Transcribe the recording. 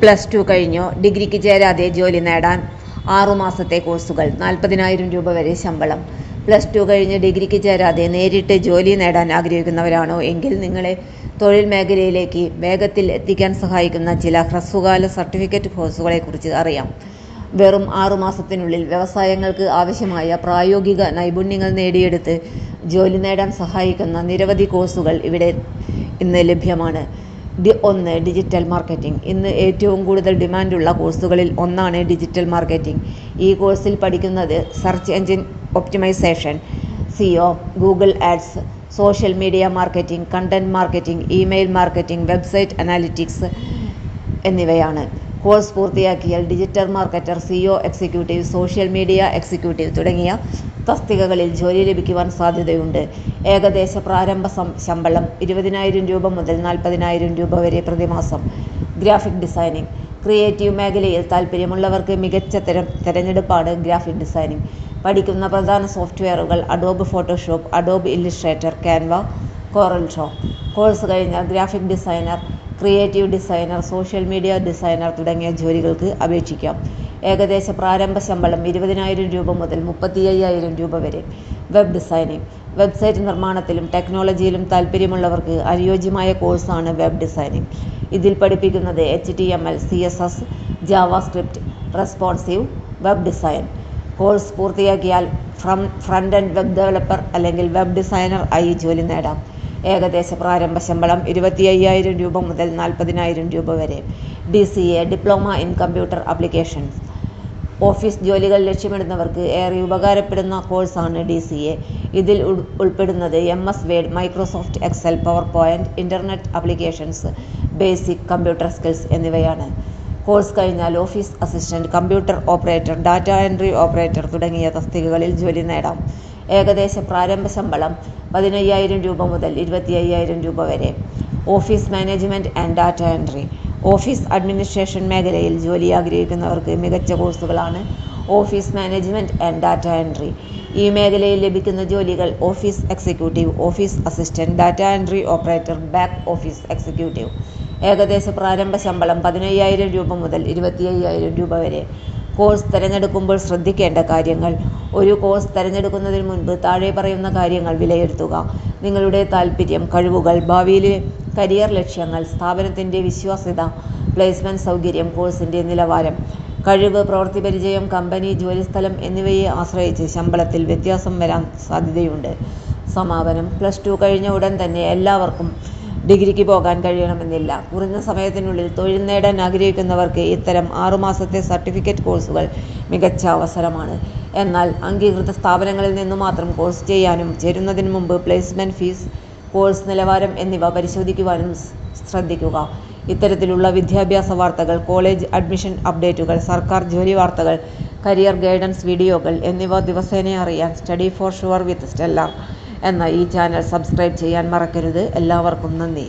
+2 കഴിഞ്ഞോ ഡിഗ്രിക്ക് ചേരാതെ ജോലി നേടാൻ 6 മാസത്തെ കോഴ്സുകൾ, 40,000 രൂപ വരെ ശമ്പളം. +2 കഴിഞ്ഞ് ഡിഗ്രിക്ക് ചേരാതെ നേരിട്ട് ജോലി നേടാൻ ആഗ്രഹിക്കുന്നവരാണോ എങ്കിൽ നിങ്ങളെ തൊഴിൽ മേഖലയിലേക്ക് വേഗത്തിൽ എത്തിക്കാൻ സഹായിക്കുന്ന ചില ഹ്രസ്വകാല സർട്ടിഫിക്കറ്റ് കോഴ്സുകളെക്കുറിച്ച് അറിയാം. വെറും 6 മാസത്തിനുള്ളിൽ വ്യവസായങ്ങൾക്ക് ആവശ്യമായ പ്രായോഗിക നൈപുണ്യങ്ങൾ നേടിയെടുത്ത് ജോലി നേടാൻ സഹായിക്കുന്ന നിരവധി കോഴ്സുകൾ ഇന്ന് ലഭ്യമാണ്. 1. Digital marketing. ഇന്ന് ഏറ്റവും കൂടുതൽ ഡിമാൻഡുള്ള കോഴ്സുകളിൽ ഒന്നാണ് ഡിജിറ്റൽ മാർക്കറ്റിംഗ്. ഈ കോഴ്സിൽ പഠിക്കുന്നത് search engine optimisation, SEO, Google ads, social media marketing, content marketing, email marketing, website analytics എന്നിവയാണ്. കോഴ്സ് പൂർത്തിയാക്കിയാൽ digital marketer, SEO executive, social media executive തുടങ്ങിയ തസ്തികകളിൽ ജോലി ലഭിക്കുവാൻ സാധ്യതയുണ്ട്. ഏകദേശ പ്രാരംഭ ശമ്പളം 20,000 രൂപ മുതൽ 40,000 രൂപ വരെ പ്രതിമാസം. Graphic designing. ക്രിയേറ്റീവ് മേഖലയിൽ താൽപ്പര്യമുള്ളവർക്ക് മികച്ച തിരഞ്ഞെടുപ്പാണ് ഗ്രാഫിക് ഡിസൈനിംഗ്. പഠിക്കുന്ന പ്രധാന സോഫ്റ്റ്വെയറുകൾ Adobe Photoshop, Adobe Illustrator, Canva, Corel Draw. Course കഴിഞ്ഞാൽ graphic designer, creative designer, social media designer തുടങ്ങിയ ജോലികൾക്ക് അപേക്ഷിക്കാം. ഏകദേശ പ്രാരംഭ ശമ്പളം 20,000 രൂപ മുതൽ 35,000 രൂപ വരെ. Web designing. വെബ്സൈറ്റ് നിർമ്മാണത്തിലും ടെക്നോളജിയിലും താൽപ്പര്യമുള്ളവർക്ക് അനുയോജ്യമായ കോഴ്സാണ് വെബ് ഡിസൈനിംഗ്. ഇതിൽ പഠിപ്പിക്കുന്നത് HTML, CSS, JavaScript, responsive web design. Course പൂർത്തിയാക്കിയാൽ ഫ്രണ്ട് എൻഡ് വെബ് ഡെവലപ്പർ അല്ലെങ്കിൽ വെബ് ഡിസൈനർ ആയി ജോലി നേടാം. ഏകദേശ പ്രാരംഭ ശമ്പളം 25,000 രൂപ മുതൽ 40,000 രൂപ വരെ. DCA, diploma in computer applications. Office ജോലികൾ ലക്ഷ്യമിടുന്നവർക്ക് ഏറെ ഉപകാരപ്പെടുന്ന കോഴ്സാണ് DCA. ഇതിൽ ഉൾപ്പെടുന്നത് MS word, Microsoft Excel, power point, internet applications, basic computer skills എന്നിവയാണ്. കോഴ്സ് കഴിഞ്ഞാൽ office assistant, computer operator, data entry operator തുടങ്ങിയ തസ്തികകളിൽ ജോലി നേടാം. ഏകദേശ പ്രാരംഭ ശമ്പളം 15,000 രൂപ മുതൽ 25,000 രൂപ വരെ. Office management and data entry. Office administration മേഖലയിൽ ജോലി ആഗ്രഹിക്കുന്നവർക്ക് മികച്ച കോഴ്സുകളാണ് office management and data entry. ഈ മേഖലയിൽ ലഭിക്കുന്ന ജോലികൾ office executive, office assistant, data entry operator, back office executive. ഏകദേശ പ്രാരംഭ ശമ്പളം 15,000 രൂപ മുതൽ 25,000 രൂപ വരെ. കോഴ്സ് തിരഞ്ഞെടുക്കുമ്പോൾ ശ്രദ്ധിക്കേണ്ട കാര്യങ്ങൾ. ഒരു കോഴ്സ് തിരഞ്ഞെടുക്കുന്നതിന് മുൻപ് താഴെ പറയുന്ന കാര്യങ്ങൾ വിലയിരുത്തുക. നിങ്ങളുടെ താൽപ്പര്യം, കഴിവുകൾ, ഭാവിയിലെ കരിയർ ലക്ഷ്യങ്ങൾ, സ്ഥാപനത്തിൻ്റെ വിശ്വാസ്യത, പ്ലേസ്മെന്റ് സൗകര്യം, കോഴ്സിൻ്റെ നിലവാരം. കഴിവ്, പ്രവൃത്തി പരിചയം, കമ്പനി, ജോലിസ്ഥലം എന്നിവയെ ആശ്രയിച്ച് ശമ്പളത്തിൽ വ്യത്യാസം വരാൻ സാധ്യതയുണ്ട്. സമാപനം. +2 കഴിഞ്ഞ ഉടൻ തന്നെ എല്ലാവർക്കും ഡിഗ്രിക്ക് പോകാൻ കഴിയണമെന്നില്ല. കുറഞ്ഞ സമയത്തിനുള്ളിൽ തൊഴിൽ നേടാൻ ആഗ്രഹിക്കുന്നവർക്ക് ഇത്തരം 6 മാസത്തെ സർട്ടിഫിക്കറ്റ് കോഴ്സുകൾ മികച്ച അവസരമാണ്. എന്നാൽ അംഗീകൃത സ്ഥാപനങ്ങളിൽ നിന്നു മാത്രം കോഴ്സ് ചെയ്യാനും ചേരുന്നതിന് മുമ്പ് പ്ലേസ്മെന്റ് ഫീസ്, കോഴ്സ് നിലവാരം എന്നിവ പരിശോധിക്കുവാനും ശ്രദ്ധിക്കുക. ഇത്തരത്തിലുള്ള വിദ്യാഭ്യാസ വാർത്തകൾ, കോളേജ് അഡ്മിഷൻ അപ്ഡേറ്റുകൾ, സർക്കാർ ജോലി വാർത്തകൾ, കരിയർ ഗൈഡൻസ് വീഡിയോകൾ എന്നിവ ദിവസേന അറിയാൻ study for sure with stellar എന്ന ഈ ചാനൽ സബ്സ്ക്രൈബ് ചെയ്യാൻ മറക്കരുത്. എല്ലാവർക്കും നന്ദി.